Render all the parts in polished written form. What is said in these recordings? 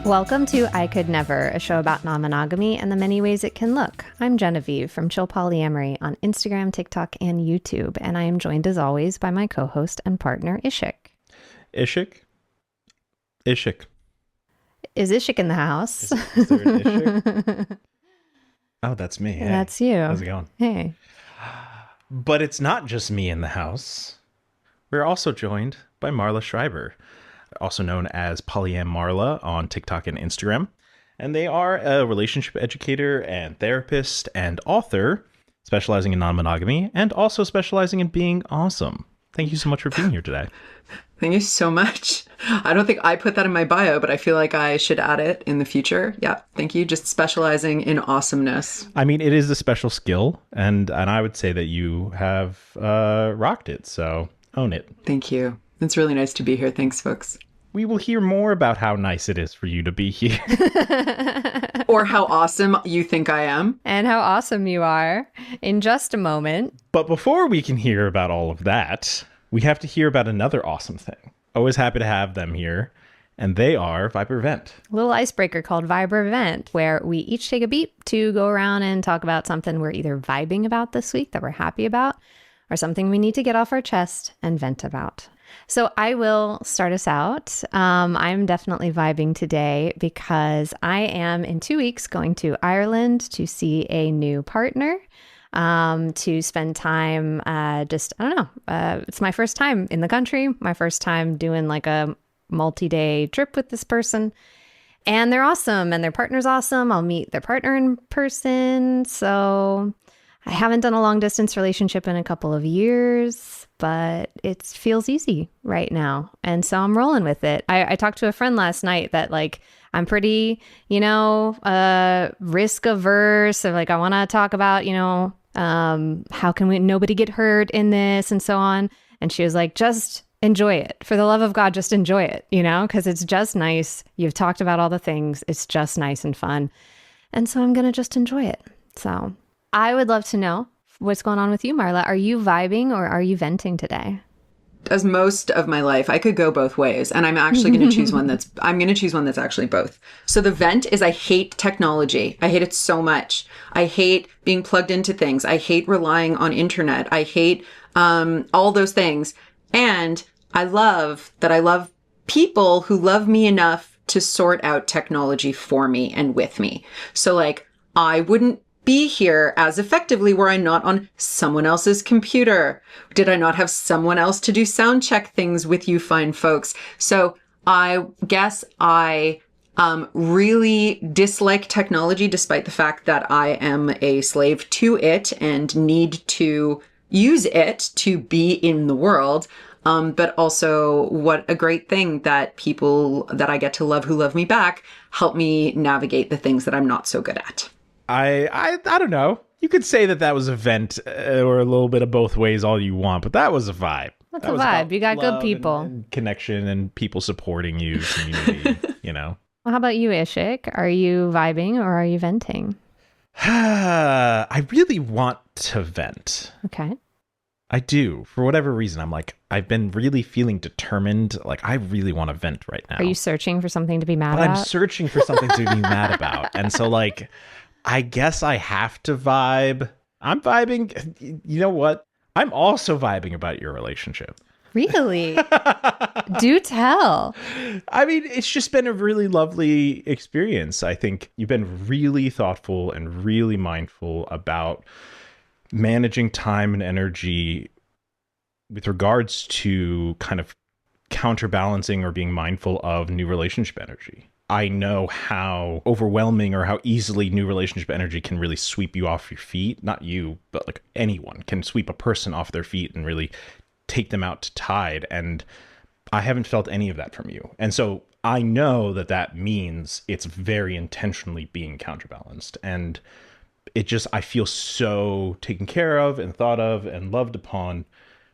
Welcome to I Could Never, a show about non-monogamy and the many ways it can look. I'm Genevieve from Chill Polyamory on Instagram, TikTok, and YouTube, and I am joined as always by my co-host and partner, Ishik. Ishik? Ishik. Is Ishik in the house? Is there an Ishik? Oh, that's me. Hey. That's you. How's it going? Hey. But it's not just me in the house. We're also joined by Marla Schreiber, also known as Polyamarla on TikTok and Instagram. And they are a relationship educator and therapist and author, specializing in non-monogamy and also specializing in being awesome. Thank you so much for being here today. Thank you so much. I don't think I put that in my bio, but I feel like I should add it in the future. Yeah, thank you. Just specializing in awesomeness. I mean, it is a special skill, and I would say that you have rocked it, so own it. Thank you. It's really nice to be here. Thanks, folks. We will hear more about how nice it is for you to be here. Or how awesome you think I am. And how awesome you are in just a moment. But before we can hear about all of that, we have to hear about another awesome thing. Always happy to have them here. And they are Viber Vent. A little icebreaker called Viber Vent, where we each take a beat to go around and talk about something we're either vibing about this week that we're happy about, or something we need to get off our chest and vent about. So I will start us out. I'm definitely vibing today because I am in 2 weeks going to Ireland to see a new partner, to spend time, I don't know. It's my first time in the country, my first time doing like a multi-day trip with this person. And they're awesome and their partner's awesome. I'll meet their partner in person. So I haven't done a long distance relationship in a couple of years, but it feels easy right now. And so I'm rolling with it. I talked to a friend last night that like, I'm pretty, risk averse. So like, I want to talk about, how can nobody get hurt in this and so on. And she was like, just enjoy it. For the love of God, just enjoy it, because it's just nice. You've talked about all the things. It's just nice and fun. And so I'm going to just enjoy it. So I would love to know what's going on with you, Marla. Are you vibing or are you venting today? As most of my life, I could go both ways. And I'm actually going to choose one that's actually both. So the vent is I hate technology. I hate it so much. I hate being plugged into things. I hate relying on internet. I hate all those things. And I love people who love me enough to sort out technology for me and with me. So like, I wouldn't be here as effectively were I not on someone else's computer. Did I not have someone else to do sound check things with you fine folks? So I guess I really dislike technology despite the fact that I am a slave to it and need to use it to be in the world. But also what a great thing that people that I get to love who love me back help me navigate the things that I'm not so good at. I don't know. You could say that was a vent or a little bit of both ways all you want, but that was a vibe. That's a vibe. You got good people. And connection and people supporting you, community, Well, how about you, Ishik? Are you vibing or are you venting? I really want to vent. Okay. I do. For whatever reason, I've been really feeling determined. Like, I really want to vent right now. Are you searching for something to be mad about? I'm searching for something to be mad about. And so, like, I guess I have to vibe. I'm vibing. You know what? I'm also vibing about your relationship. Really? Do tell. I mean, it's just been a really lovely experience. I think you've been really thoughtful and really mindful about managing time and energy with regards to kind of counterbalancing or being mindful of new relationship energy. I know how overwhelming or how easily new relationship energy can really sweep you off your feet. Not you, but like anyone can sweep a person off their feet and really take them out to tide. And I haven't felt any of that from you. And so I know that means it's very intentionally being counterbalanced. And I feel so taken care of and thought of and loved upon,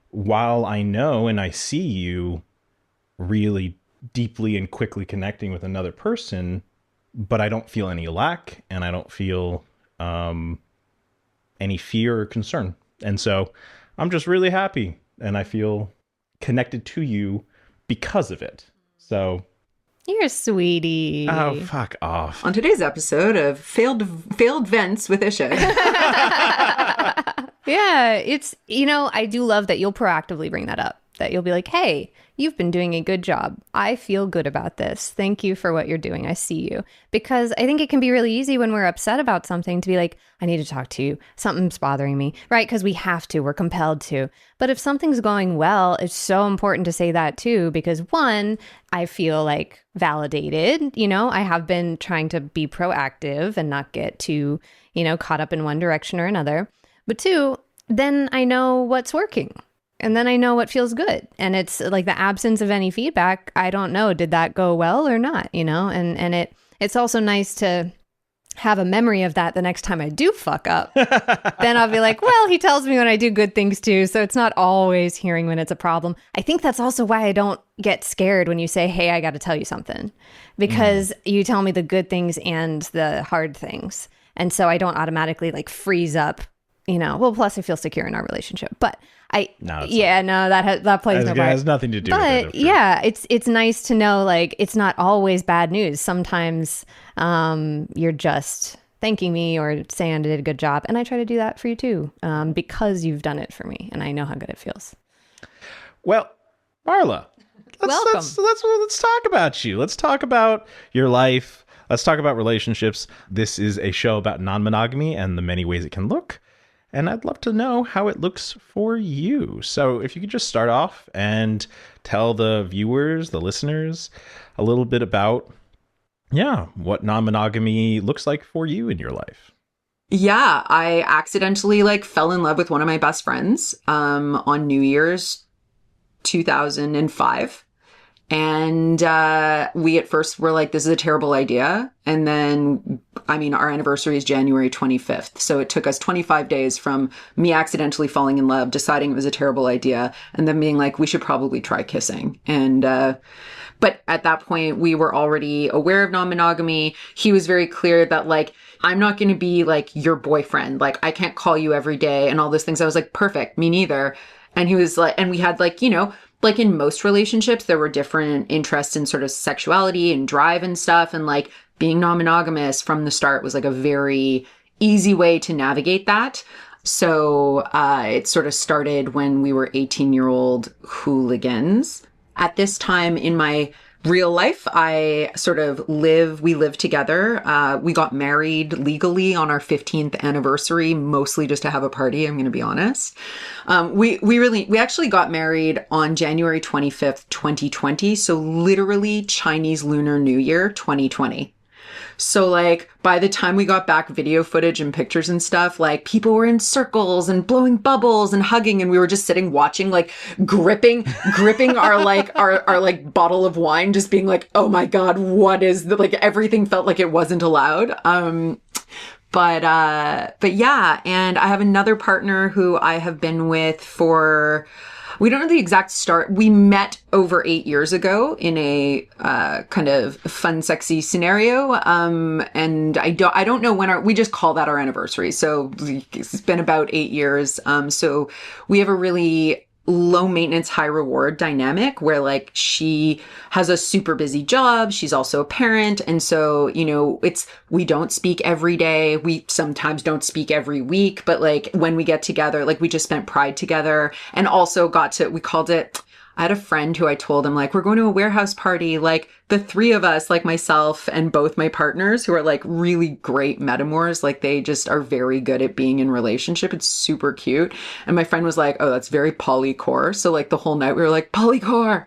while I know and I see you really deeply and quickly connecting with another person, but I don't feel any lack and I don't feel any fear or concern. And so I'm just really happy and I feel connected to you because of it. So You're a sweetie. Oh, fuck off. On today's episode of failed vents with Ishik. Yeah, it's, I do love that you'll proactively bring that up, that you'll be like, hey, you've been doing a good job. I feel good about this. Thank you for what you're doing. I see you. Because I think it can be really easy when we're upset about something to be like, I need to talk to you. Something's bothering me, right? Because we have to, we're compelled to. But if something's going well, it's so important to say that too, because one, I feel like validated. I have been trying to be proactive and not get too, caught up in one direction or another. But two, then I know what's working. And then I know what feels good. And it's like the absence of any feedback. I don't know, did that go well or not, And it's also nice to have a memory of that the next time I do fuck up. Then I'll be like, well, he tells me when I do good things too. So it's not always hearing when it's a problem. I think that's also why I don't get scared when you say, hey, I got to tell you something. Because you tell me the good things and the hard things. And so I don't automatically like freeze up. Well, plus I feel secure in our relationship, but that plays no part. It has nothing to do with it. But yeah, it's nice to know, like, it's not always bad news. Sometimes you're just thanking me or saying I did a good job. And I try to do that for you too, because you've done it for me and I know how good it feels. Well, Marla, welcome. Let's talk about you. Let's talk about your life. Let's talk about relationships. This is a show about non-monogamy and the many ways it can look. And I'd love to know how it looks for you. So if you could just start off and tell the viewers, the listeners, a little bit about, what non-monogamy looks like for you in your life. Yeah, I accidentally fell in love with one of my best friends on New Year's 2005. And we at first were like, this is a terrible idea. And then, our anniversary is January 25th. So it took us 25 days from me accidentally falling in love, deciding it was a terrible idea, and then being like, we should probably try kissing. And but at that point, we were already aware of non-monogamy. He was very clear that I'm not going to be your boyfriend. I can't call you every day and all those things. I was like, perfect, me neither. And he was like, and we had in most relationships, there were different interests in sort of sexuality and drive and stuff. And being non-monogamous from the start was a very easy way to navigate that. So it sort of started when we were 18-year-old hooligans. At this time in my real life, we live together. We got married legally on our 15th anniversary, mostly just to have a party, I'm going to be honest. We actually got married on January 25th, 2020. So literally Chinese Lunar New Year, 2020. So by the time we got back video footage and pictures and stuff, people were in circles and blowing bubbles and hugging, and we were just sitting watching, gripping our our bottle of wine, just being like, oh my God, what is the, everything felt like it wasn't allowed. But yeah, and I have another partner who I have been with for, we don't know the exact start. We met over 8 years ago in a kind of fun, sexy scenario. And I don't know when we just call that our anniversary. So it's been about 8 years. So we have a really low maintenance, high reward dynamic where she has a super busy job. She's also a parent. And so, we don't speak every day. We sometimes don't speak every week, but when we get together, we just spent Pride together and also we called it, I had a friend who I told him, we're going to a warehouse party, the three of us, myself and both my partners who are really great metamors, they just are very good at being in relationship. It's super cute. And my friend was like, oh, that's very polycore. So the whole night we were like, polycore.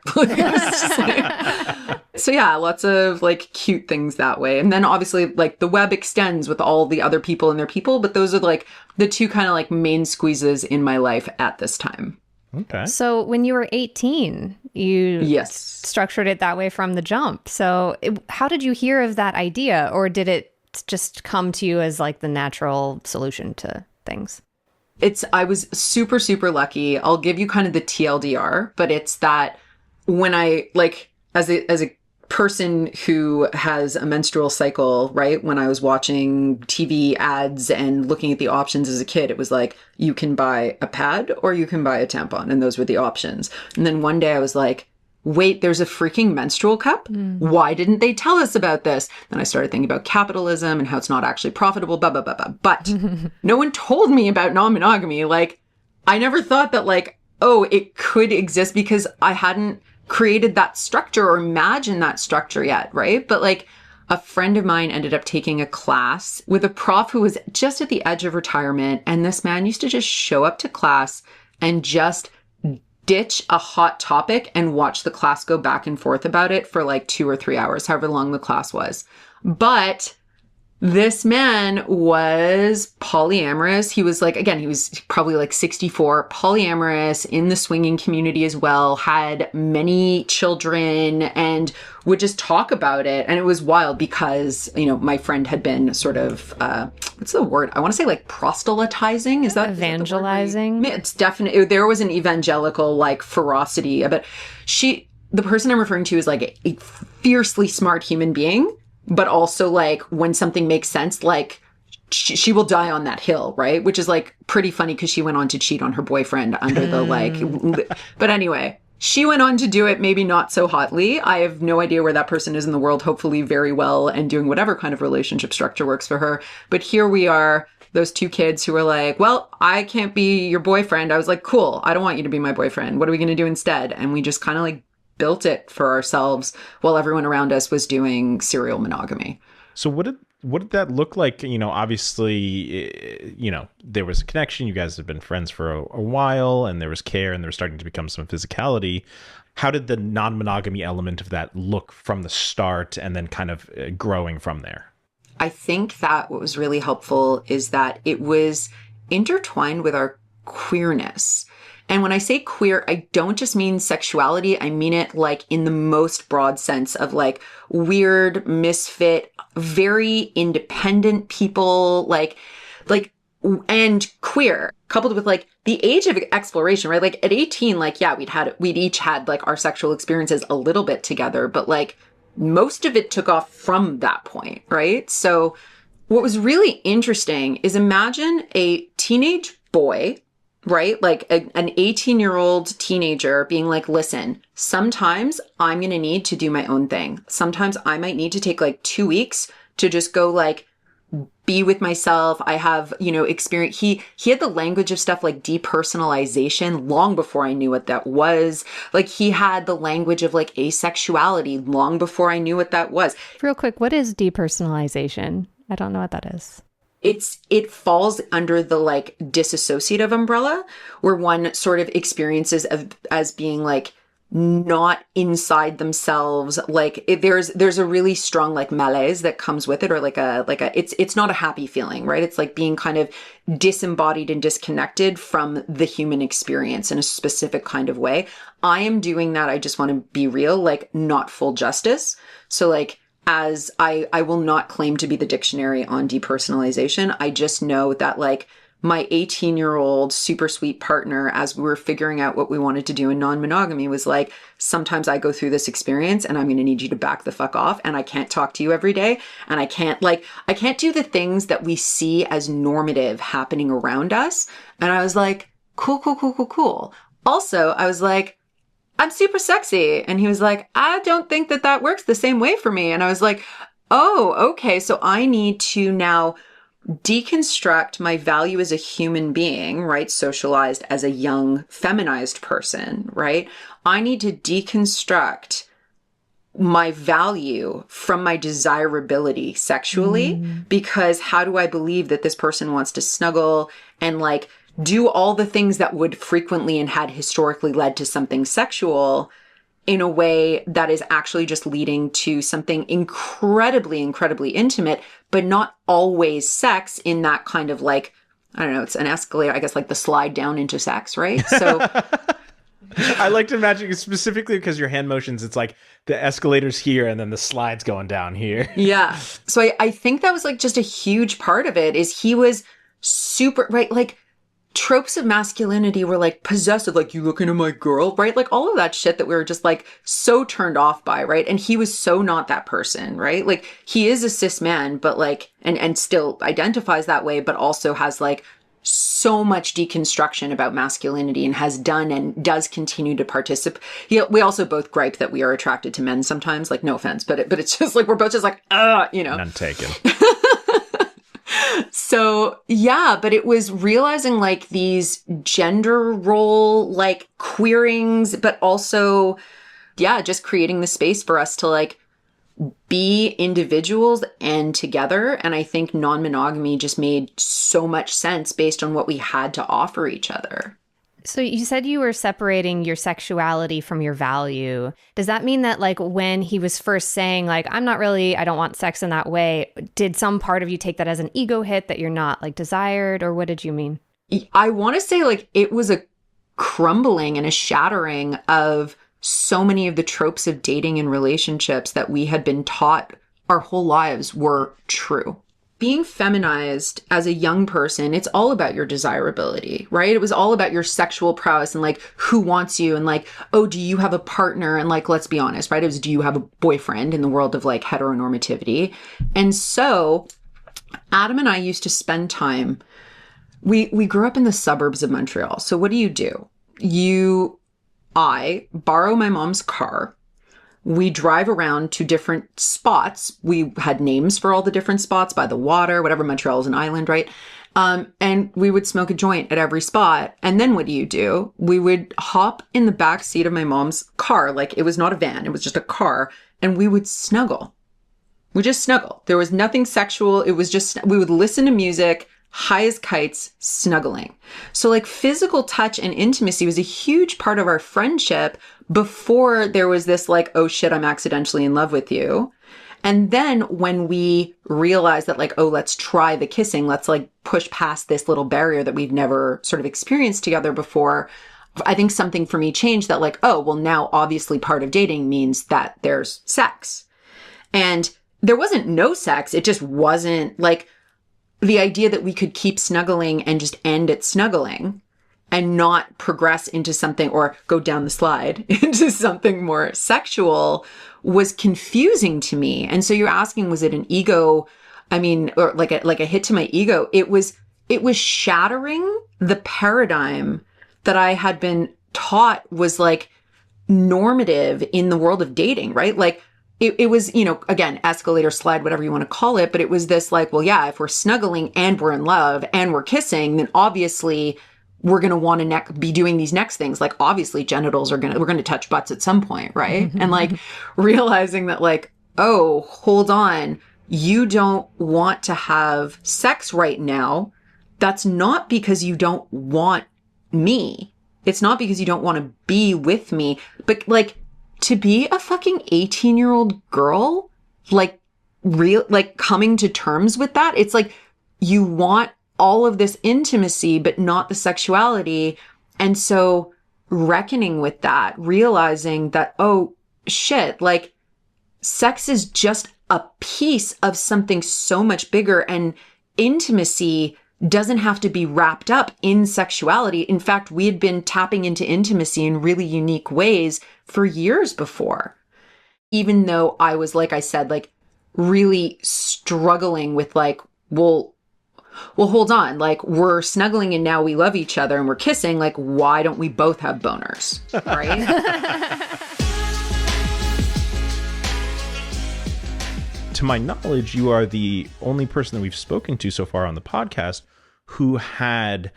So yeah, lots of cute things that way. And then obviously the web extends with all the other people and their people, but those are the two kind of main squeezes in my life at this time. Okay. So when you were 18, you structured it that way from the jump. So how did you hear of that idea, or did it just come to you as the natural solution to things? I was super, super lucky. I'll give you kind of the TLDR, but it's that when I as a person who has a menstrual cycle, right? When I was watching TV ads and looking at the options as a kid, it was you can buy a pad or you can buy a tampon. And those were the options. And then one day I was like, wait, there's a freaking menstrual cup? Why didn't they tell us about this? Then I started thinking about capitalism and how it's not actually profitable, blah, blah, blah, blah. But no one told me about non-monogamy. Like, I never thought that, like, oh, it could exist because I hadn't created that structure or imagined that structure yet, right? But like, a friend of mine ended up taking a class with a prof who was just at the edge of retirement. And this man used to just show up to class and just ditch a hot topic and watch the class go back and forth about it for like 2 or 3 hours, however long the class was. But this man was polyamorous. He was like, again, he was probably like 64, polyamorous in the swinging community as well, had many children and would just talk about it. And it was wild because, you know, my friend had been sort of, what's the word? I want to say like proselytizing. Is that evangelizing? It's definitely, there was an evangelical like ferocity about the person I'm referring to is like a fiercely smart human being. But also, like, when something makes sense, like, she will die on that hill, right? Which is, like, pretty funny because she went on to cheat on her boyfriend under the, like... But anyway, she went on to do it maybe not so hotly. I have no idea where that person is in the world, hopefully very well and doing whatever kind of relationship structure works for her. But here we are, those 2 kids who were like, well, I can't be your boyfriend. I was like, cool, I don't want you to be my boyfriend. What are we going to do instead? And we just kind of, like, built it for ourselves while everyone around us was doing serial monogamy. So what did that look like? You know, obviously, you know, there was a connection. You guys have been friends for a while, and there was care, and there was starting to become some physicality. How did the non-monogamy element of that look from the start and then kind of growing from there? I think that what was really helpful is that it was intertwined with our queerness. And when I say queer, I don't just mean sexuality. I mean it like in the most broad sense of like weird, misfit, very independent people, and queer, coupled with like the age of exploration, right? Like at 18, like, yeah, we'd each had like our sexual experiences a little bit together, but like most of it took off from that point, right? So what was really interesting is imagine a teenage boy, right? Like an 18-year-old teenager being like, listen, sometimes I'm going to need to do my own thing. Sometimes I might need to take like 2 weeks to just go like be with myself. I have, you know, experience. He had the language of stuff like depersonalization long before I knew what that was. Like he had the language of like asexuality long before I knew what that was. Real quick, what is depersonalization? I don't know what that is. It falls under the like dissociative umbrella where one sort of experiences as being like not inside themselves. Like there's a really strong like malaise that comes with it, or it's not a happy feeling, right? It's like being kind of disembodied and disconnected from the human experience in a specific kind of way. I am doing that. I just want to be real, like not full justice. So like, as I will not claim to be the dictionary on depersonalization. I just know that like my 18-year-old super sweet partner, as we were figuring out what we wanted to do in non-monogamy, was like, sometimes I go through this experience and I'm going to need you to back the fuck off. And I can't talk to you every day. And I can't do the things that we see as normative happening around us. And I was like, cool. Also, I was like, I'm super sexy. And he was like, I don't think that works the same way for me. And I was like, oh, okay. So I need to now deconstruct my value as a human being, right? Socialized as a young feminized person, right? I need to deconstruct my value from my desirability sexually, because how do I believe that this person wants to snuggle and like do all the things that would frequently and had historically led to something sexual in a way that is actually just leading to something incredibly, incredibly intimate, but not always sex in that kind of like, I don't know, it's an escalator, I guess like the slide down into sex, right? So I like to imagine it specifically because your hand motions, it's like the escalator's here and then the slide's going down here. Yeah. So I think that was like just a huge part of it is he was super, right? Like, tropes of masculinity were like possessive, like you looking at my girl, right? Like all of that shit that we were just like so turned off by, right? And he was so not that person, right? Like he is a cis man, but like, and still identifies that way, but also has like so much deconstruction about masculinity and has done and does continue to participate. Yeah, we also both gripe that we are attracted to men sometimes, like no offense, but it's just like, we're both just like, None taken. So yeah, but it was realizing like these gender role, like queerings, but also, yeah, just creating the space for us to like be individuals and together. And I think non-monogamy just made so much sense based on what we had to offer each other. So you said you were separating your sexuality from your value. Does that mean that like when he was first saying like, I don't want sex in that way, did some part of you take that as an ego hit that you're not like desired, or what did you mean? I want to say like it was a crumbling and a shattering of so many of the tropes of dating and relationships that we had been taught our whole lives were true. Being feminized as a young person, it's all about your desirability, right? It was all about your sexual prowess and like who wants you and like, oh, do you have a partner? And like, let's be honest, right? It was, do you have a boyfriend in the world of like heteronormativity? And so Adam and I used to spend time, we grew up in the suburbs of Montreal. So what do? I borrow my mom's car. We drive around to different spots. We had names for all the different spots by the water, whatever. Montreal is an island, right? And we would smoke a joint at every spot. And then what do? We would hop in the back seat of my mom's car. Like it was not a van. It was just a car. And we would snuggle. We just snuggle. There was nothing sexual. It was just, we would listen to music, high as kites, snuggling. So like physical touch and intimacy was a huge part of our friendship before there was this like, oh shit, I'm accidentally in love with you. And then when we realized that like, oh, let's try the kissing, let's like push past this little barrier that we've never sort of experienced together before, I think something for me changed that like, oh, well now obviously part of dating means that there's sex. And there wasn't no sex. It just wasn't like, the idea that we could keep snuggling and just end at snuggling and not progress into something or go down the slide into something more sexual was confusing to me. And so you're asking, was it an ego? I mean, or like a hit to my ego? It was shattering the paradigm that I had been taught was like normative in the world of dating, right? Like, it was, again, escalator, slide, whatever you want to call it. But it was this like, well, yeah, if we're snuggling and we're in love and we're kissing, then obviously we're going to want to be doing these next things. Like obviously genitals we're going to touch butts at some point. Right. And like realizing that like, oh, hold on. You don't want to have sex right now. That's not because you don't want me. It's not because you don't want to be with me, but like, to be a fucking 18-year-old girl, like coming to terms with that, it's like you want all of this intimacy, but not the sexuality. And so reckoning with that, realizing that, oh shit, like sex is just a piece of something so much bigger, and intimacy doesn't have to be wrapped up in sexuality. In fact, we had been tapping into intimacy in really unique ways for years before. Even though I was, like I said, like really struggling with like, well, hold on, like we're snuggling and now we love each other and we're kissing. Like, why don't we both have boners? Right? To my knowledge, you are the only person that we've spoken to so far on the podcast who had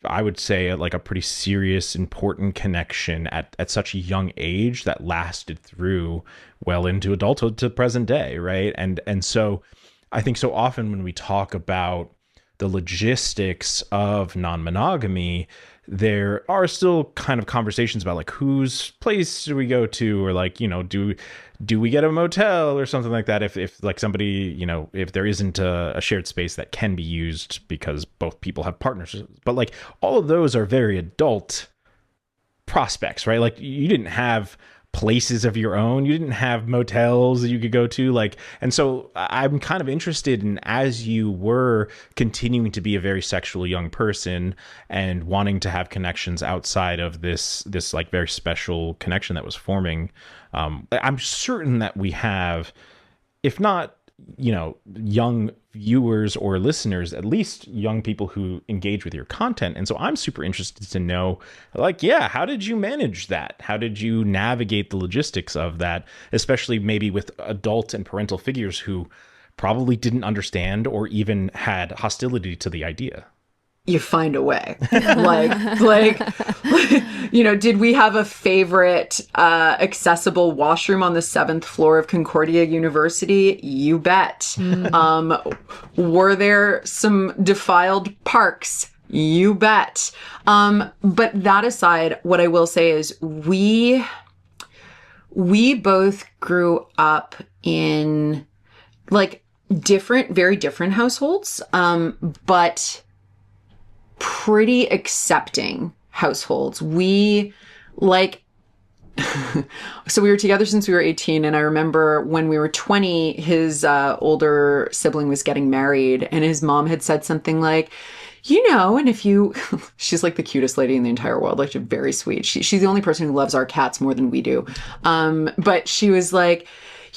I would say like a pretty serious, important connection at such a young age that lasted through well into adulthood to present day, right? And so I think so often when we talk about the logistics of non-monogamy, there are still kind of conversations about like whose place do we go to, or like, do we get a motel or something like that if like somebody, if there isn't a shared space that can be used because both people have partners. But like all of those are very adult prospects, right? Like you didn't have places of your own. You didn't have motels that you could go to, like, and so I'm kind of interested in, as you were continuing to be a very sexual young person and wanting to have connections outside of this like very special connection that was forming. I'm certain that we have, if not young viewers or listeners, at least young people who engage with your content. And so I'm super interested to know, like, yeah, how did you manage that? How did you navigate the logistics of that, especially maybe with adult and parental figures who probably didn't understand or even had hostility to the idea? You find a way. like, did we have a favorite accessible washroom on the 7th floor of Concordia University? You bet. Were there some defiled parks? You bet. But that aside, what I will say is we both grew up in like very different households, but pretty accepting households. We so we were together since we were 18. And I remember when we were 20, his older sibling was getting married and his mom had said something like, and if you, she's like the cutest lady in the entire world. Like, she's very sweet. She's the only person who loves our cats more than we do. But she was like,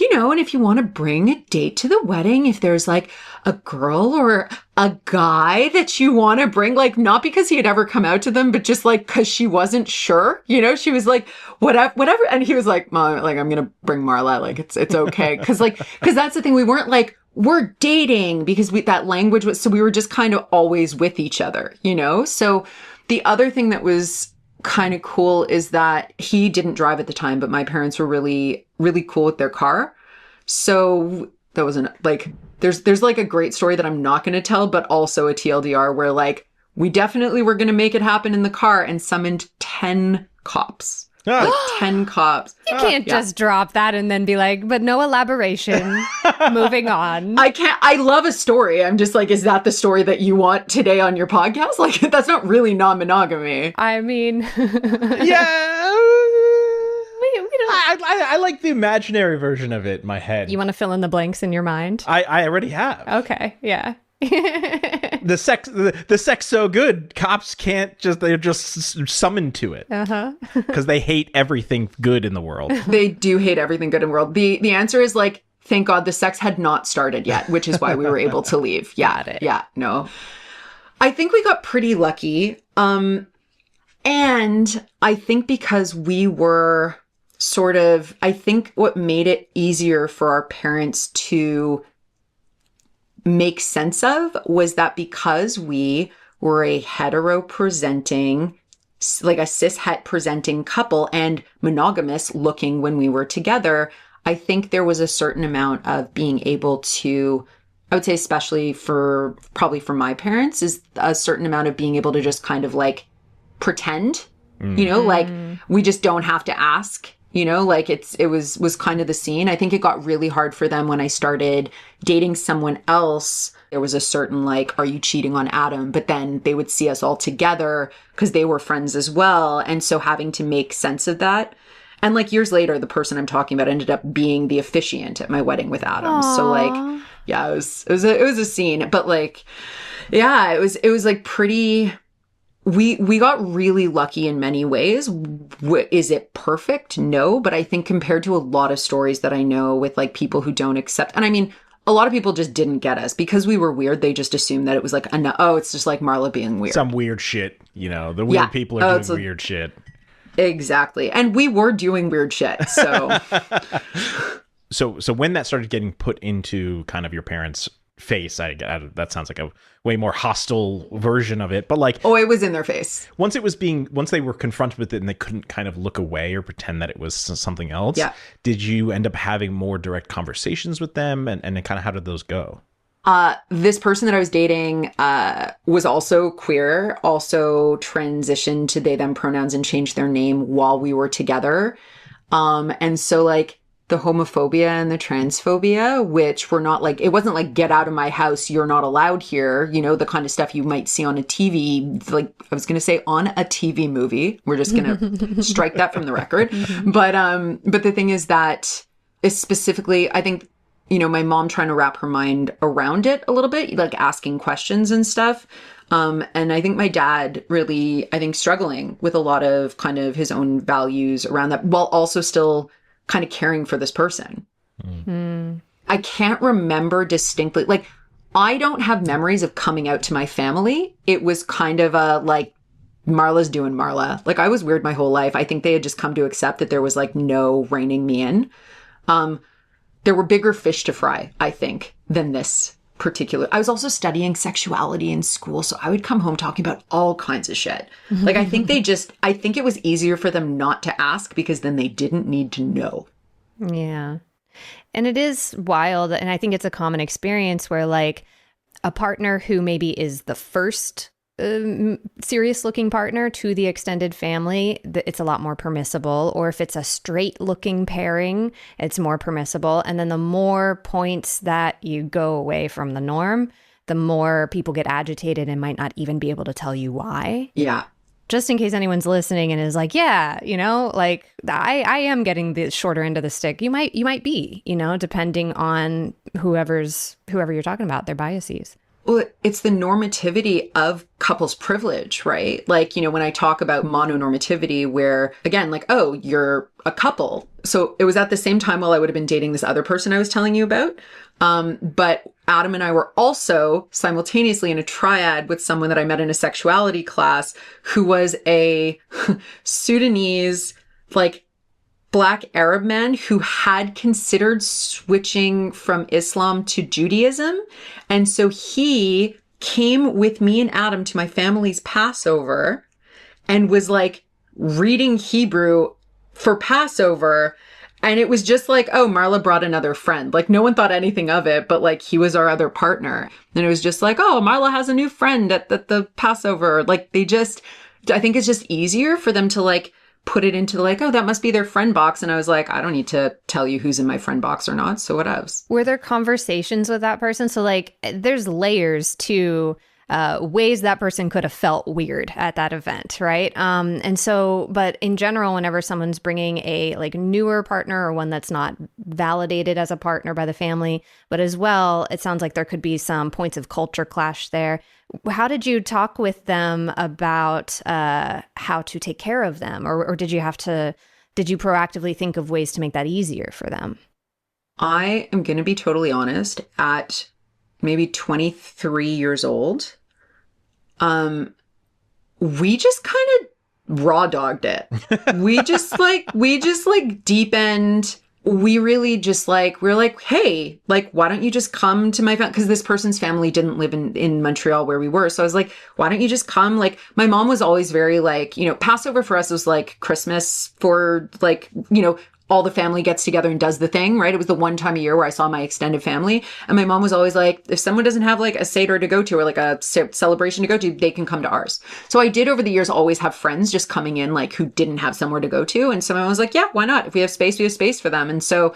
and if you want to bring a date to the wedding, if there's like a girl or a guy that you want to bring, like, not because he had ever come out to them, but just like, cause she wasn't sure, she was like, whatever. And he was like, Mom, like, I'm going to bring Marla. Like, it's okay. Cause that's the thing. We weren't like, we're dating because that language was, so we were just kind of always with each other, So the other thing that was kind of cool is that he didn't drive at the time, but my parents were really, really cool with their car. So that wasn't like, there's like a great story that I'm not going to tell, but also a TLDR where like, we definitely were going to make it happen in the car and summoned 10 cops. Like 10 cops. You can't just drop that and then be like, but no elaboration. Moving on. I love a story. I'm just like, is that the story that you want today on your podcast? Like, that's not really non-monogamy. I mean, yeah. I like the imaginary version of it in my head. You want to fill in the blanks in your mind? I already have. Okay. Yeah. The sex so good, cops they're just summoned to it. Because they hate everything good in the world. They do hate everything good in the world. The answer is like, thank God the sex had not started yet, which is why we were able to leave. Yeah. Yeah. No. I think we got pretty lucky. And I think because we were I think what made it easier for our parents to make sense of was that because we were a hetero presenting, like a cis het presenting couple and monogamous looking when we were together, I think there was a certain amount of being able to, I would say, especially probably for my parents, is a certain amount of being able to just kind of like pretend, like we just don't have to ask. Like it was kind of the scene. I think it got really hard for them when I started dating someone else. There was a certain like, are you cheating on Adam? But then they would see us all together because they were friends as well. And so having to make sense of that. And like years later, the person I'm talking about ended up being the officiant at my wedding with Adam. Aww. So like, yeah, it was a scene. But like, yeah, it was like pretty. We got really lucky in many ways. Is it perfect? No. But I think compared to a lot of stories that I know with like people who don't accept, and I mean, a lot of people just didn't get us because we were weird. They just assumed that it was like, it's just like Marla being weird. Some weird shit, the weird people are doing weird shit. Exactly. And we were doing weird shit. So. So when that started getting put into kind of your parents' face, that sounds like a way more hostile version of it, but like, it was in their face. Once they were confronted with it and they couldn't kind of look away or pretend that it was something else. Yeah. Did you end up having more direct conversations with them, and kind of how did those go? This person that I was dating was also queer, also transitioned to they them pronouns and changed their name while we were together. And so like the homophobia and the transphobia, which were not like, it wasn't like, get out of my house, you're not allowed here, the kind of stuff you might see on a TV, like I was going to say on a TV movie. We're just going to strike that from the record. But the thing is that is specifically, I think, my mom trying to wrap her mind around it a little bit, like asking questions and stuff. And I think my dad really, struggling with a lot of kind of his own values around that, while also still kind of caring for this person. I can't remember distinctly. Like, I don't have memories of coming out to my family. It was kind of a like, Marla's doing Marla. Like, I was weird my whole life. I think they had just come to accept that there was like no reining me in. There were bigger fish to fry, I think, than this particular. I was also studying sexuality in school, so I would come home talking about all kinds of shit. Like, I think I think it was easier for them not to ask because then they didn't need to know. Yeah. And it is wild. And I think it's a common experience where like a partner who maybe is the first serious looking partner to the extended family, it's a lot more permissible. Or if it's a straight looking pairing, it's more permissible. And then the more points that you go away from the norm, the more people get agitated and might not even be able to tell you why. Yeah. Just in case anyone's listening and is like, yeah, you know, like I am getting the shorter end of the stick. You might be, you know, depending on whoever you're talking about, their biases. Well, it's the normativity of couples privilege, right? Like, you know, when I talk about mononormativity, where again, like, oh, you're a couple. So it was at the same time while I would have been dating this other person I was telling you about. But Adam and I were also simultaneously in a triad with someone that I met in a sexuality class who was a Sudanese, like, Black Arab man who had considered switching from Islam to Judaism. And so he came with me and Adam to my family's Passover and was like reading Hebrew for Passover. And it was just like, oh, Marla brought another friend. Like, no one thought anything of it, but like, he was our other partner. And it was just like, oh, Marla has a new friend at the Passover. Like, I think it's just easier for them to like put it into like, oh, that must be their friend box. And I was like, I don't need to tell you who's in my friend box or not. So what else? Were there conversations with that person? So like, there's layers to ways that person could have felt weird at that event, right? And so, but in general, whenever someone's bringing a like newer partner or one that's not validated as a partner by the family, but as well, it sounds like there could be some points of culture clash there. How did you talk with them about how to take care of them? Or did you proactively think of ways to make that easier for them? I am going to be totally honest. At maybe 23 years old, we just kind of raw dogged it. we just like deep end. We really just like, we're like, hey, like, why don't you just come to my family? Because this person's family didn't live in Montreal where we were. So I was like, why don't you just come? Like, my mom was always very like, you know, Passover for us was like Christmas for like, you know, all the family gets together and does the thing, right? It was the one time a year where I saw my extended family. And my mom was always like, if someone doesn't have like a Seder to go to or like a celebration to go to, they can come to ours. So I did over the years always have friends just coming in like who didn't have somewhere to go to. And someone was like, yeah, why not? If we have space, we have space for them. And so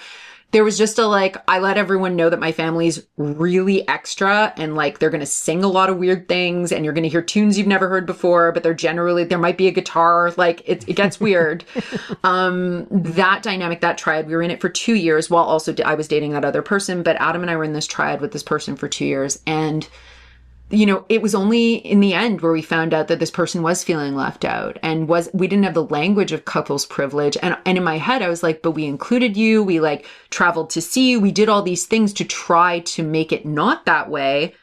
there was just I let everyone know that my family's really extra and like they're going to sing a lot of weird things and you're going to hear tunes you've never heard before, but there might be a guitar. Like it gets weird. That dynamic, that triad, we were in it for 2 years while also I was dating that other person. But Adam and I were in this triad with this person for 2 years. And you know, it was only in the end where we found out that this person was feeling left out and we didn't have the language of couples privilege. And in my head, I was like, but we included you. We like traveled to see you. We did all these things to try to make it not that way,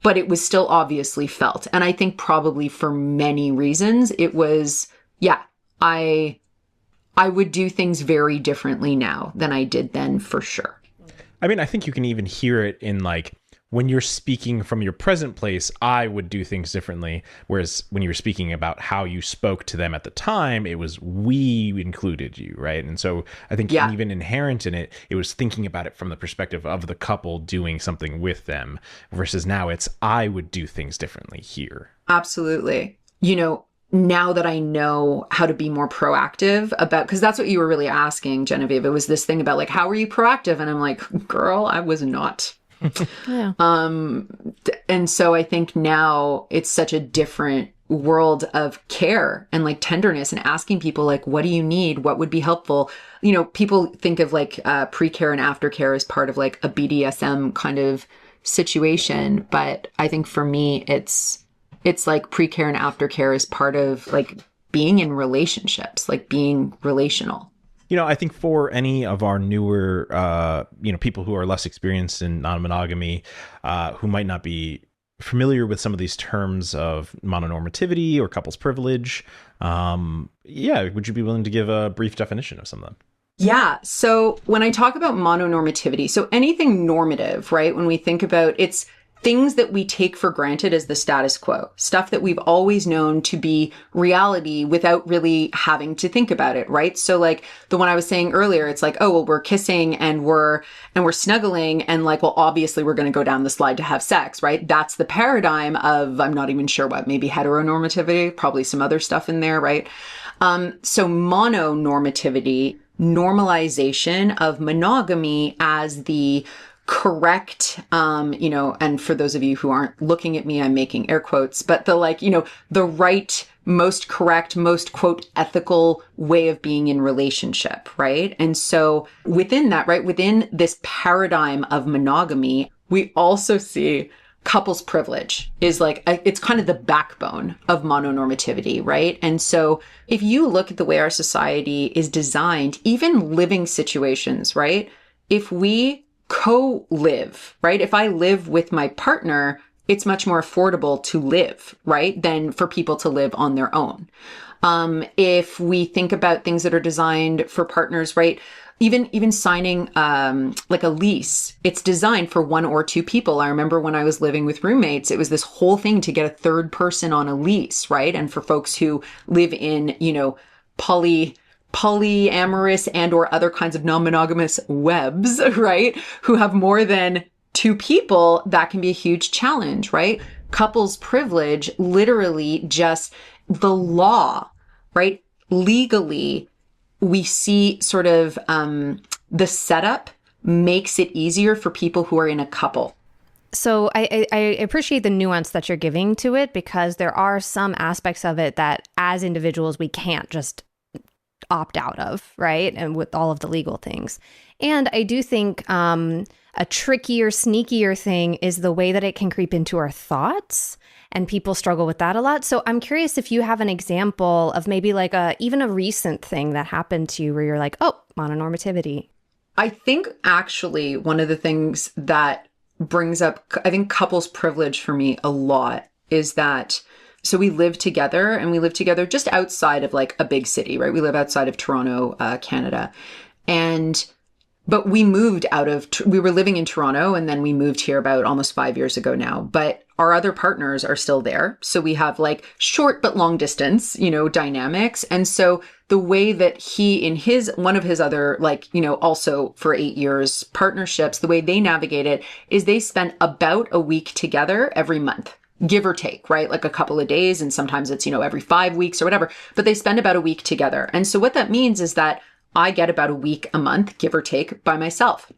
but it was still obviously felt. And I think probably for many reasons, it was, yeah, I would do things very differently now than I did then for sure. I mean, I think you can even hear it in like, when you're speaking from your present place, I would do things differently. Whereas when you were speaking about how you spoke to them at the time, it was we included you, right? And so I think even inherent in it, it was thinking about it from the perspective of the couple doing something with them versus now it's I would do things differently here. Absolutely. You know, now that I know how to be more proactive about, because that's what you were really asking, Genevieve. It was this thing about like, how were you proactive? And I'm like, girl, I was not. Yeah. And so I think now it's such a different world of care and like tenderness and asking people like, what do you need? What would be helpful? You know, people think of like pre-care and aftercare as part of like a BDSM kind of situation. But I think for me, it's like pre-care and aftercare is part of like being in relationships, like being relational. I think for any of our newer, people who are less experienced in non-monogamy, who might not be familiar with some of these terms of mononormativity or couples privilege, would you be willing to give a brief definition of some of them? Yeah. So when I talk about mononormativity, so anything normative, right? When we think about it's things that we take for granted as the status quo, stuff that we've always known to be reality without really having to think about it, right? So like the one I was saying earlier, it's like, oh, well, we're kissing and we're snuggling and like, well, obviously we're going to go down the slide to have sex, right? That's the paradigm of, I'm not even sure what, maybe heteronormativity, probably some other stuff in there, right? So mononormativity, normalization of monogamy as the correct, and for those of you who aren't looking at me, I'm making air quotes, but the right, most correct, most quote, ethical way of being in relationship, right? And so within that, right, within this paradigm of monogamy, we also see couples privilege is like, it's kind of the backbone of mononormativity, right? And so if you look at the way our society is designed, even living situations, right? If we co-live, right? If I live with my partner, it's much more affordable to live, right? Than for people to live on their own. If we think about things that are designed for partners, right? Even signing like a lease, it's designed for one or two people. I remember when I was living with roommates, it was this whole thing to get a third person on a lease, right? And for folks who live in, polyamorous and or other kinds of non-monogamous webs, right? Who have more than two people, that can be a huge challenge, right? Couples privilege, literally just the law, right? Legally, we see sort of the setup makes it easier for people who are in a couple. So I appreciate the nuance that you're giving to it, because there are some aspects of it that as individuals, we can't just opt out of, right? And with all of the legal things. And I do think a trickier, sneakier thing is the way that it can creep into our thoughts. And people struggle with that a lot. So I'm curious if you have an example of maybe like even a recent thing that happened to you where you're like, oh, mononormativity. I think actually one of the things that brings up, I think, couples privilege for me a lot is that, so we live together and we live together just outside of like a big city, right? We live outside of Toronto, Canada. But we moved we were living in Toronto and then we moved here about almost 5 years ago now, but our other partners are still there. So we have like short but long distance, dynamics. And so the way that he in one of his other, also for 8 years partnerships, the way they navigate it is they spend about a week together every month, give or take, right? Like a couple of days. And sometimes it's, every 5 weeks or whatever, but they spend about a week together. And so what that means is that I get about a week a month, give or take, by myself.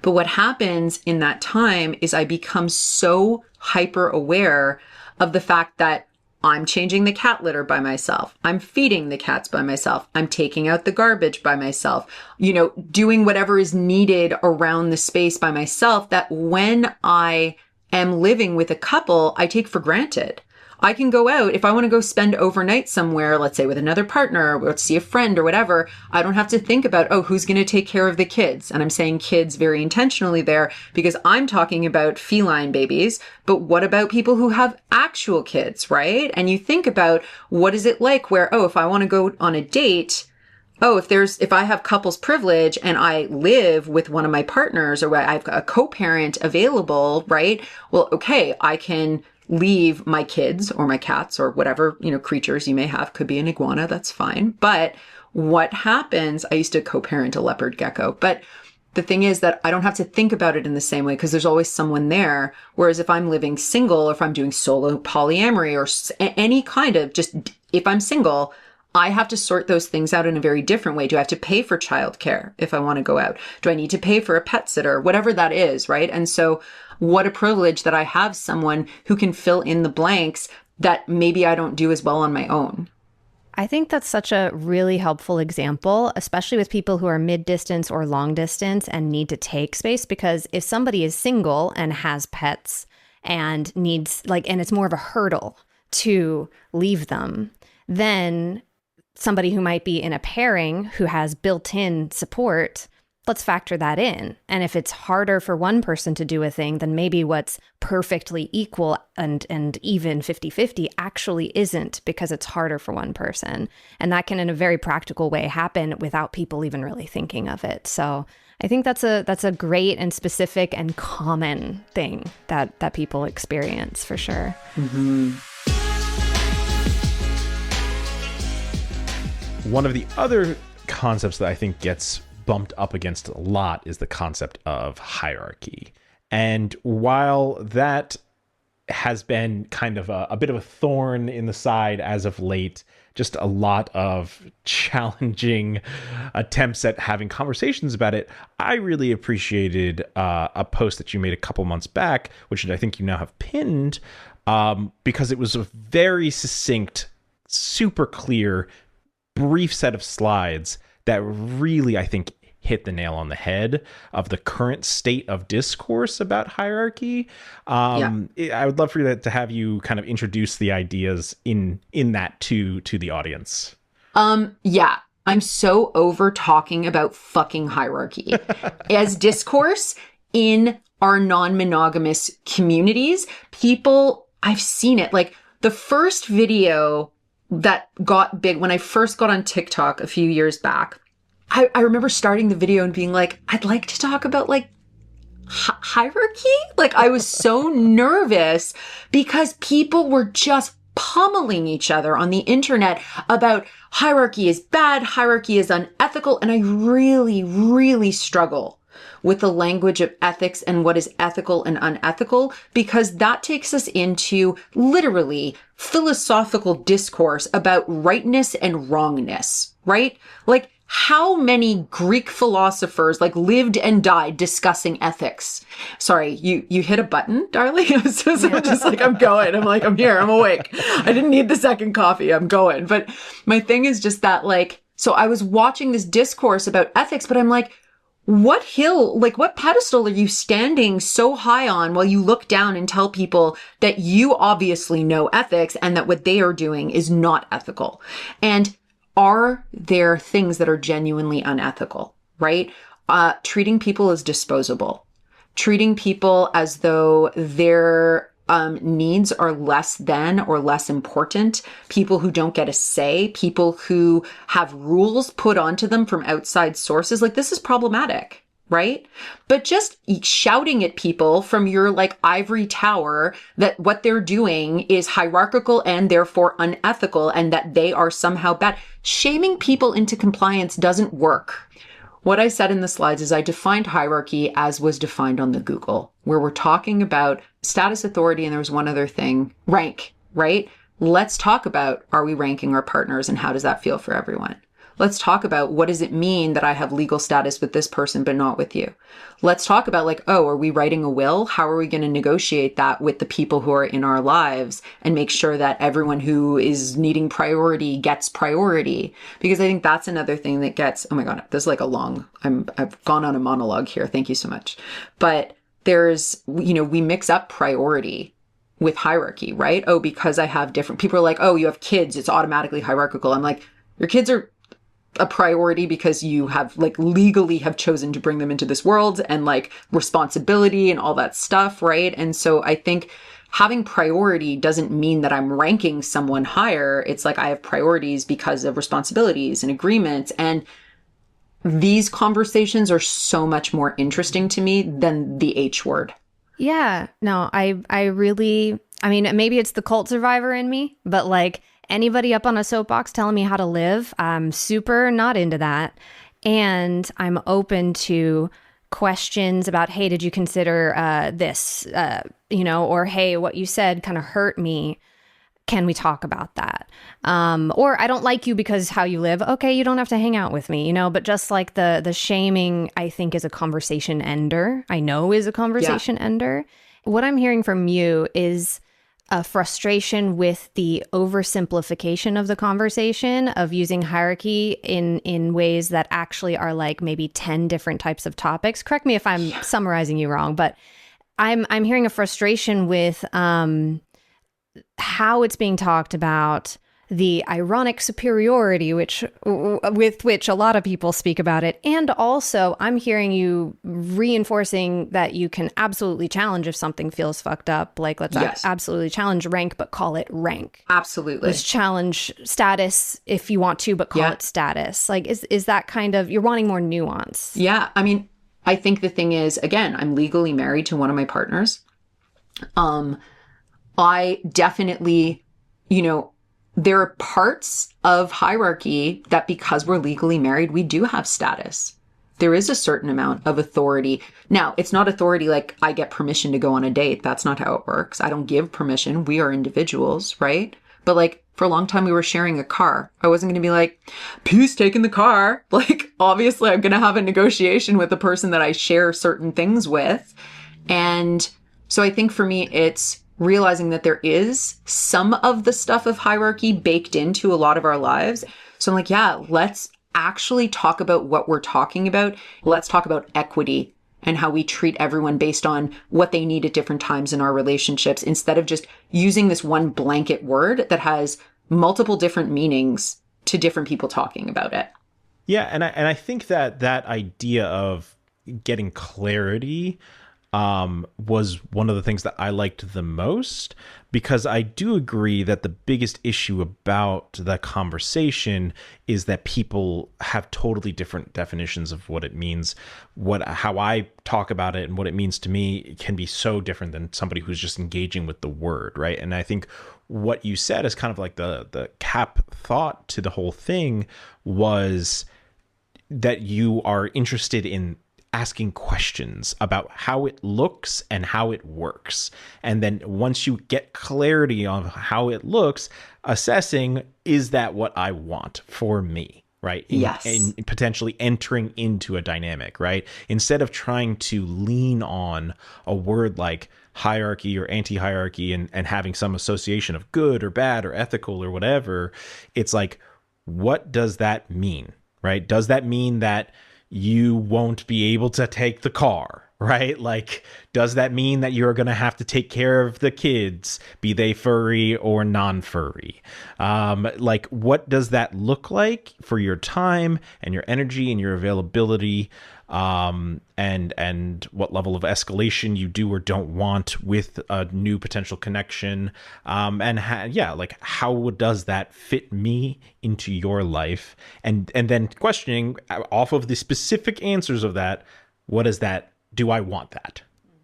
But what happens in that time is I become so hyper aware of the fact that I'm changing the cat litter by myself. I'm feeding the cats by myself. I'm taking out the garbage by myself, doing whatever is needed around the space by myself, that when I am living with a couple, I take for granted. I can go out if I want to go spend overnight somewhere, let's say with another partner, or see a friend or whatever. I don't have to think about, who's going to take care of the kids. And I'm saying kids very intentionally there because I'm talking about feline babies. But what about people who have actual kids, right? And you think about what is it like where, if I want to go on a date, if I have couples privilege and I live with one of my partners or I have a co-parent available, right? Well, okay, I can leave my kids or my cats or whatever, creatures you may have, could be an iguana, that's fine. But what happens, I used to co-parent a leopard gecko, but the thing is that I don't have to think about it in the same way because there's always someone there. Whereas if I'm living single, or if I'm doing solo polyamory or any kind of if I'm single, I have to sort those things out in a very different way. Do I have to pay for childcare if I want to go out? Do I need to pay for a pet sitter? Whatever that is, right? And so what a privilege that I have someone who can fill in the blanks that maybe I don't do as well on my own. I think that's such a really helpful example, especially with people who are mid-distance or long distance and need to take space, because if somebody is single and has pets and needs and it's more of a hurdle to leave them, then somebody who might be in a pairing who has built-in support, let's factor that in. And if it's harder for one person to do a thing, then maybe what's perfectly equal and even 50-50 actually isn't, because it's harder for one person. And that can, in a very practical way, happen without people even really thinking of it. So I think that's a great and specific and common thing that people experience, for sure. Mm-hmm. One of the other concepts that I think gets bumped up against a lot is the concept of hierarchy. And while that has been kind of a bit of a thorn in the side as of late, just a lot of challenging attempts at having conversations about it, I really appreciated a post that you made a couple months back, which I think you now have pinned, because it was a very succinct, super clear, brief set of slides that really, I think, hit the nail on the head of the current state of discourse about hierarchy. I would love for you to have you kind of introduce the ideas in that to the audience. Yeah, I'm so over talking about fucking hierarchy as discourse in our non-monogamous communities. People, I've seen it. Like the first video that got big when I first got on TikTok a few years back, I remember starting the video and being like, I'd like to talk about like hierarchy. Like I was so nervous because people were just pummeling each other on the internet about hierarchy is bad, hierarchy is unethical. And I really, really struggle with the language of ethics and what is ethical and unethical, because that takes us into literally philosophical discourse about rightness and wrongness, right? Like, how many Greek philosophers like lived and died discussing ethics? Sorry, you hit a button, darling. I'm just like, I'm going. I'm like, I'm here. I'm awake. I didn't need the second coffee. I'm going. But my thing is just that, like, so I was watching this discourse about ethics, but I'm like, what hill, like what pedestal are you standing so high on while you look down and tell people that you obviously know ethics and that what they are doing is not ethical? And are there things that are genuinely unethical, right? Treating people as disposable, treating people as though their needs are less than or less important, people who don't get a say, people who have rules put onto them from outside sources. Like, this is problematic, right? But just shouting at people from your like ivory tower that what they're doing is hierarchical and therefore unethical and that they are somehow bad. Shaming people into compliance doesn't work. What I said in the slides is I defined hierarchy as was defined on the Google, where we're talking about status, authority, and there was one other thing, rank, right? Let's talk about, are we ranking our partners and how does that feel for everyone? Let's talk about, what does it mean that I have legal status with this person but not with you? Let's talk about like, oh, are we writing a will? How are we going to negotiate that with the people who are in our lives and make sure that everyone who is needing priority gets priority? Because I think that's another thing that gets, oh my God, this is like a long, I've gone on a monologue here. Thank you so much. But there's, we mix up priority with hierarchy, right? Oh, because I have different, people are like, oh, you have kids, it's automatically hierarchical. I'm like, your kids are a priority because you have like legally have chosen to bring them into this world and like responsibility and all that stuff, right? And so I think having priority doesn't mean that I'm ranking someone higher. It's like I have priorities because of responsibilities and agreements. And these conversations are so much more interesting to me than the H word. Yeah, no, I really, I mean, maybe it's the cult survivor in me, but like, anybody up on a soapbox telling me how to live, I'm super not into that. And I'm open to questions about, hey, did you consider this, or hey, what you said kind of hurt me. Can we talk about that? Or I don't like you because how you live. Okay, you don't have to hang out with me, but just like the shaming, I think is a conversation ender. I know is a conversation ender. What I'm hearing from you is a frustration with the oversimplification of the conversation, of using hierarchy in ways that actually are like maybe 10 different types of topics. Correct me if I'm summarizing you wrong, but I'm hearing a frustration with how it's being talked about, the ironic superiority with which a lot of people speak about it. And also, I'm hearing you reinforcing that you can absolutely challenge if something feels fucked up. Like, let's absolutely challenge rank, but call it rank. Absolutely. Let's challenge status if you want to, but call it status. Like, is that kind of, you're wanting more nuance? Yeah. I mean, I think the thing is, again, I'm legally married to one of my partners. I definitely, there are parts of hierarchy that because we're legally married, we do have status. There is a certain amount of authority. Now, it's not authority like I get permission to go on a date. That's not how it works. I don't give permission. We are individuals, right? But like for a long time, we were sharing a car. I wasn't going to be like, Pew's taking the car. Like, obviously, I'm going to have a negotiation with the person that I share certain things with. And so I think for me, it's realizing that there is some of the stuff of hierarchy baked into a lot of our lives. So I'm like, yeah, let's actually talk about what we're talking about. Let's talk about equity and how we treat everyone based on what they need at different times in our relationships, instead of just using this one blanket word that has multiple different meanings to different people talking about it. Yeah. And I think that idea of getting clarity was one of the things that I liked the most, because I do agree that the biggest issue about the conversation is that people have totally different definitions of what it means. How I talk about it and what it means to me can be so different than somebody who's just engaging with the word, right? And I think what you said is kind of like the cap thought to the whole thing was that you are interested in asking questions about how it looks and how it works. And then once you get clarity on how it looks, assessing, is that what I want for me, right? Yes. And potentially entering into a dynamic, right? Instead of trying to lean on a word like hierarchy or anti-hierarchy and having some association of good or bad or ethical or whatever, it's like, what does that mean, right? Does that mean that you won't be able to take the car, right? Like, does that mean that you're going to have to take care of the kids, be they furry or non-furry? Like, what does that look like for your time and your energy and your availability? And what level of escalation you do or don't want with a new potential connection. Like, how does that fit me into your life? And then questioning off of the specific answers of that, what is that? Do I want that?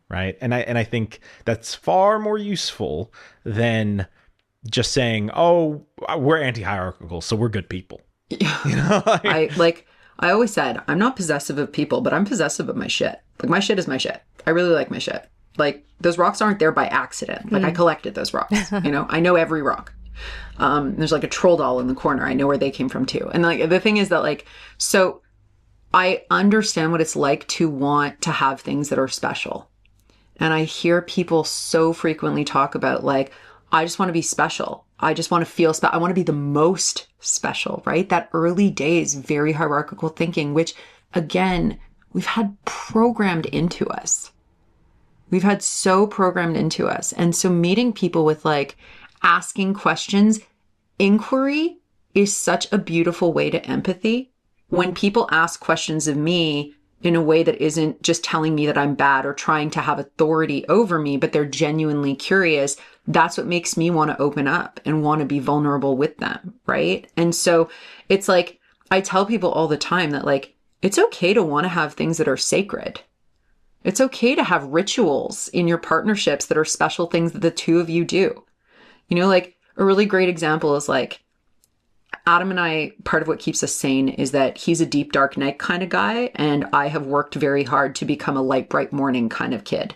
Right. And I think that's far more useful than just saying, oh, we're anti-hierarchical, so we're good people. Yeah. I always said, I'm not possessive of people, but I'm possessive of my shit. Like, my shit is my shit. I really like my shit. Like, those rocks aren't there by accident. Like, I collected those rocks. I know every rock. There's like a troll doll in the corner. I know where they came from too. And like, the thing is that like, so I understand what it's like to want to have things that are special. And I hear people so frequently talk about like, I just want to be special. I just want to feel special. I want to be the most special, right? That early days, very hierarchical thinking, which again, we've had programmed into us. We've had so programmed into us. And so meeting people with like asking questions, inquiry is such a beautiful way to empathy. When people ask questions of me in a way that isn't just telling me that I'm bad or trying to have authority over me, but they're genuinely curious, that's what makes me want to open up and want to be vulnerable with them, right? And so it's like, I tell people all the time that like, it's okay to want to have things that are sacred. It's okay to have rituals in your partnerships that are special things that the two of you do. Like a really great example is like, Adam and I, part of what keeps us sane is that he's a deep, dark night kind of guy. And I have worked very hard to become a light, bright morning kind of kid.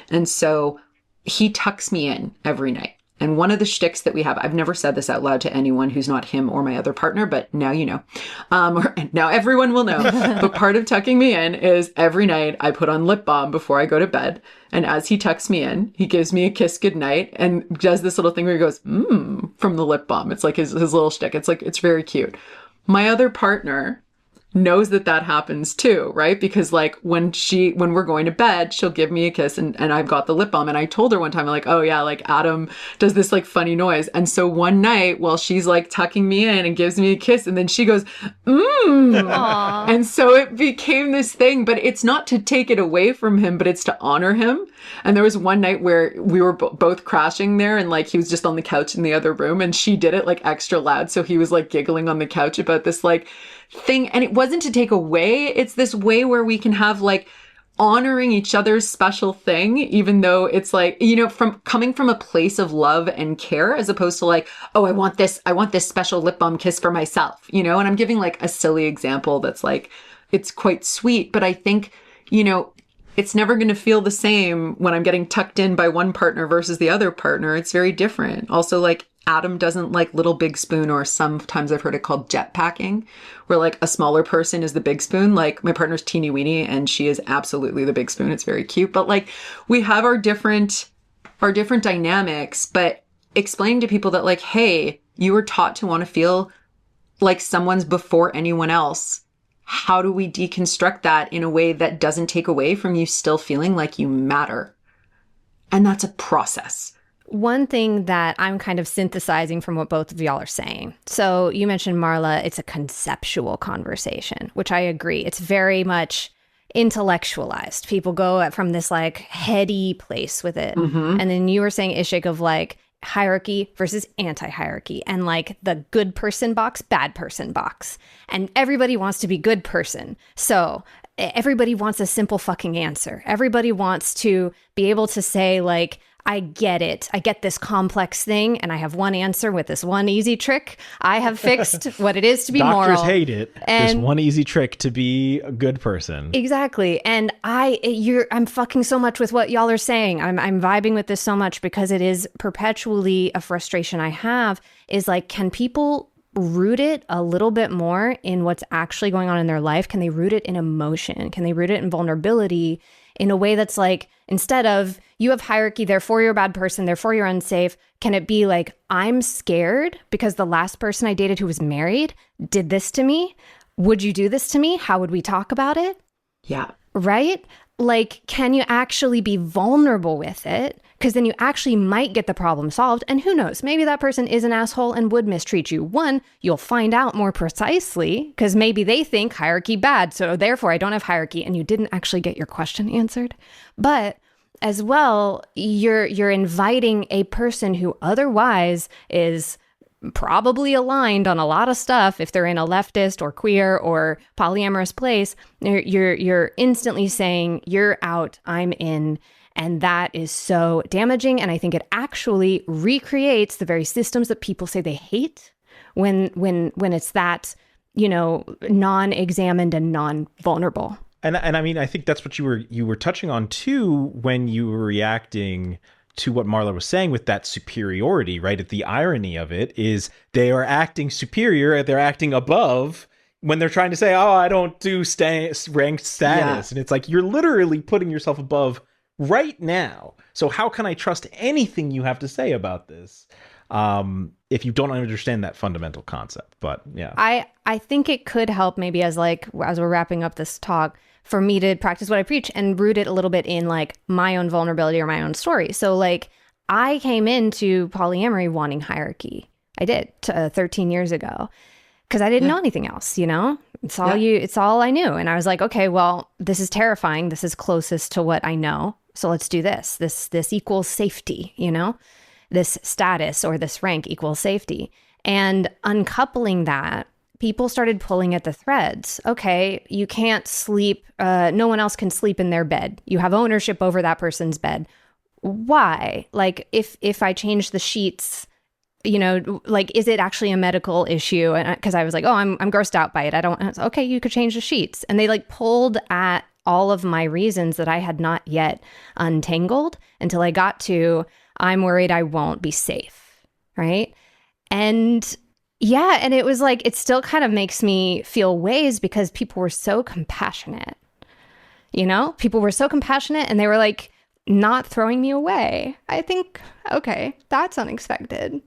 And so he tucks me in every night. And one of the shticks that we have, I've never said this out loud to anyone who's not him or my other partner, but now you know. Now everyone will know. But part of tucking me in is every night I put on lip balm before I go to bed. And as he tucks me in, he gives me a kiss goodnight and does this little thing where he goes, from the lip balm. It's like his little shtick. It's like, it's very cute. My other partner knows that that happens too, right? Because like when we're going to bed, she'll give me a kiss and I've got the lip balm. And I told her one time, like, oh yeah, like Adam does this like funny noise. And so one night while she's like tucking me in and gives me a kiss, and then she goes, Aww. and so it became this thing, but it's not to take it away from him, but it's to honor him. And there was one night where we were both crashing there, and like he was just on the couch in the other room, and she did it like extra loud. So he was like giggling on the couch about this like thing. And it wasn't to take away. It's this way where we can have like honoring each other's special thing, even though it's like, you know, from coming from a place of love and care, as opposed to like, oh, I want this special lip balm kiss for myself, you know? And I'm giving like a silly example that's like, it's quite sweet, but I think, you know, it's never going to feel the same when I'm getting tucked in by one partner versus the other partner. It's very different. Also, like, Adam doesn't like little big spoon, or sometimes I've heard it called jet packing, where like a smaller person is the big spoon. Like my partner's teeny weeny and she is absolutely the big spoon. It's very cute. But like we have our different dynamics, but explaining to people that like, hey, you were taught to want to feel like someone's before anyone else. How do we deconstruct that in a way that doesn't take away from you still feeling like you matter? And that's a process. One thing that I'm kind of synthesizing from what both of y'all are saying. So you mentioned, Marla, it's a conceptual conversation, which I agree. It's very much intellectualized. People go from this like heady place with it. Mm-hmm. And then you were saying, Ishik, of like hierarchy versus anti-hierarchy, and like the good person box, bad person box. And everybody wants to be good person. So everybody wants a simple fucking answer. Everybody wants to be able to say like, I get it. I get this complex thing, and I have one answer with this one easy trick. I have fixed what it is to be moral. Doctors hate it. And this one easy trick to be a good person. Exactly. And I'm fucking so much with what y'all are saying. I'm vibing with this so much because it is perpetually a frustration I have, is like, can people root it a little bit more in what's actually going on in their life? Can they root it in emotion? Can they root it in vulnerability in a way that's like, instead of you have hierarchy, therefore you're a bad person, therefore you're unsafe, can it be like, I'm scared because the last person I dated who was married did this to me? Would you do this to me? How would we talk about it? Yeah. Right? Like, can you actually be vulnerable with it? Because then you actually might get the problem solved. And who knows, maybe that person is an asshole and would mistreat you. One, you'll find out more precisely because maybe they think hierarchy bad. So therefore I don't have hierarchy, and you didn't actually get your question answered. But as well, you're inviting a person who otherwise is probably aligned on a lot of stuff. If they're in a leftist or queer or polyamorous place, you're instantly saying, you're out, I'm in. And that is so damaging. And I think it actually recreates the very systems that people say they hate when it's that, you know, non-examined and non-vulnerable. And I mean, I think that's what you were touching on too when you were reacting to what Marla was saying with that superiority, right? The irony of it is they are acting superior, they're acting above when they're trying to say, oh, I don't do ranked status. Yeah. And it's like, you're literally putting yourself above right now. So how can I trust anything you have to say about this if you don't understand that fundamental concept? But yeah. I think it could help maybe as we're wrapping up this talk, for me to practice what I preach and root it a little bit in like my own vulnerability or my own story. So like I came into polyamory wanting hierarchy. I did 13 years ago because I didn't know anything else, you know? It's all I knew. And I was like, okay, well, this is terrifying. This is closest to what I know. So let's do this. This equals safety, you know? This status or this rank equals safety. And uncoupling that, people started pulling at the threads. Okay, you can't sleep. No one else can sleep in their bed. You have ownership over that person's bed. Why? Like, if I change the sheets, you know, like, is it actually a medical issue? And because I was like, oh, I'm grossed out by it. I don't. Okay, you could change the sheets. And they like pulled at all of my reasons that I had not yet untangled until I got to, I'm worried I won't be safe, right? And yeah, and it was like, it still kind of makes me feel ways because people were so compassionate, you know? People were so compassionate and they were like not throwing me away. I think, okay, that's unexpected.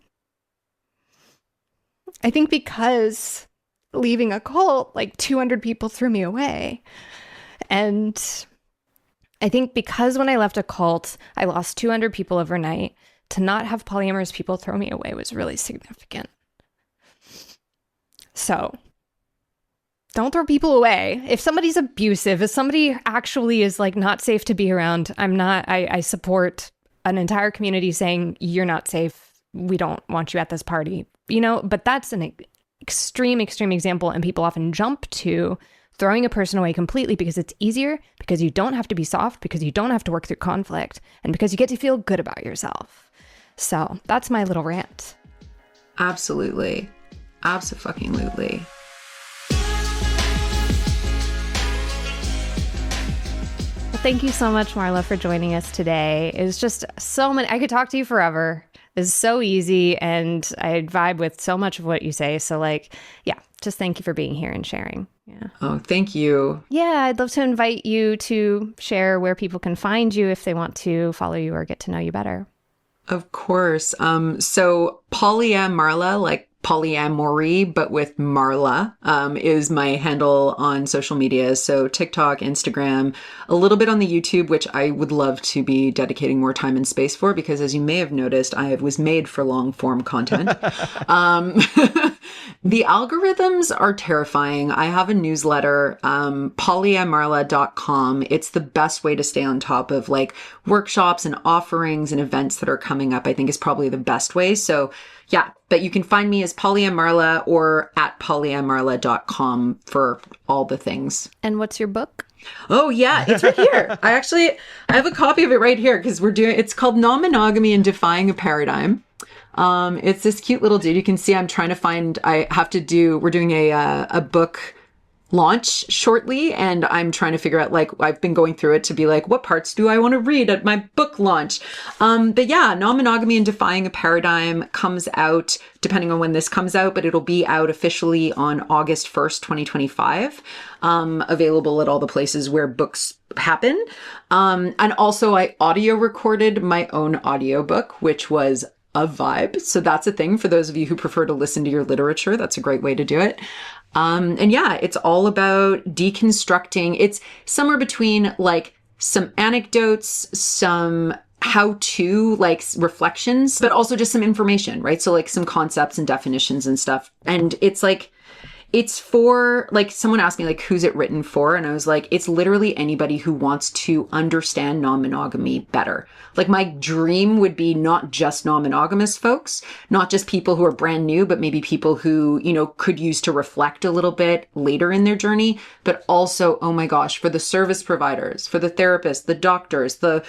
I think because leaving a cult, like 200 people threw me away. And I think because when I left a cult, I lost 200 people overnight, to not have polyamorous people throw me away was really significant. So don't throw people away. If somebody's abusive, if somebody actually is like not safe to be around, I support an entire community saying you're not safe. We don't want you at this party, but that's an extreme example. And people often jump to throwing a person away completely because it's easier, because you don't have to be soft, because you don't have to work through conflict, and because you get to feel good about yourself. So that's my little rant. Absolutely. Abso-fucking-lutely. Well, thank you so much, Marla, for joining us today. It was just so many. I could talk to you forever. It's so easy, and I vibe with so much of what you say. So, just thank you for being here and sharing. Yeah. Oh, thank you. Yeah, I'd love to invite you to share where people can find you if they want to follow you or get to know you better. Of course. So Polyamarla, like Polyamory, but with Marla, is my handle on social media. So TikTok, Instagram, a little bit on the YouTube, which I would love to be dedicating more time and space for, because as you may have noticed, I was made for long form content. The algorithms are terrifying. I have a newsletter, polyamarla.com. It's the best way to stay on top of like workshops and offerings and events that are coming up. I think is probably the best way. So yeah, but you can find me as Polyamarla or at polyamarla.com for all the things. And what's your book? Oh yeah, it's right here. I have a copy of it right here because it's called Non-monogamy and Defying a Paradigm. It's this cute little dude. You can see we're doing a book launch shortly, and I'm trying to figure out, like, I've been going through it to be like, what parts do I want to read at my book launch? But yeah, Non-monogamy and Defying a Paradigm comes out, depending on when this comes out, but it'll be out officially on August 1st, 2025. Available at all the places where books happen. And also I audio recorded my own audiobook, which was a vibe. So that's a thing for those of you who prefer to listen to your literature. That's a great way to do it. And yeah, it's all about deconstructing. It's somewhere between like some anecdotes, some how-to like reflections, but also just some information, right? So like some concepts and definitions and stuff. And it's like, it's for, like, someone asked me, like, who's it written for? And I was like, it's literally anybody who wants to understand non-monogamy better. Like, my dream would be not just non-monogamous folks, not just people who are brand new, but maybe people who, could use to reflect a little bit later in their journey, but also, oh my gosh, for the service providers, for the therapists, the doctors, the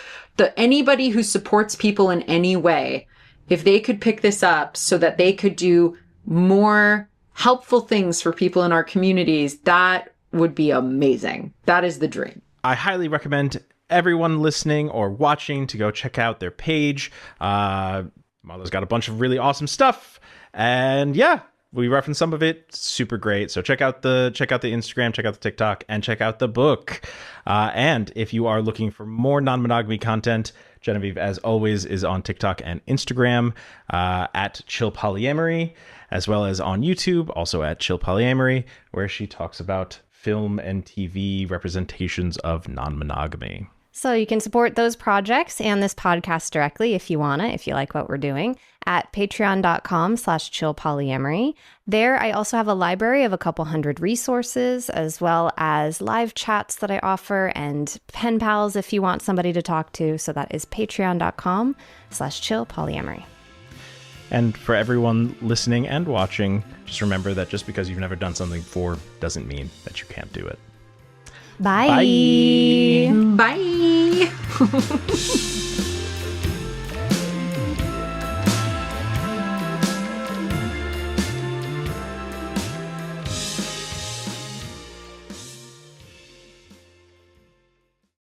anybody who supports people in any way, if they could pick this up so that they could do more helpful things for people in our communities, that would be amazing. That is the dream. I highly recommend everyone listening or watching to go check out their page. Marla's got a bunch of really awesome stuff. And yeah, we referenced some of it. Super great. So check out the Instagram, check out the TikTok, and check out the book. And if you are looking for more non-monogamy content, Genevieve, as always, is on TikTok and Instagram at Chill Polyamory, as well as on YouTube, also at Chill Polyamory, where she talks about film and TV representations of non-monogamy. So you can support those projects and this podcast directly if you want to, if you like what we're doing, at patreon.com/chillpolyamory. There, I also have a library of a couple hundred resources, as well as live chats that I offer and pen pals if you want somebody to talk to. So that is patreon.com/chillpolyamory. And for everyone listening and watching, just remember that just because you've never done something before doesn't mean that you can't do it. Bye. Bye.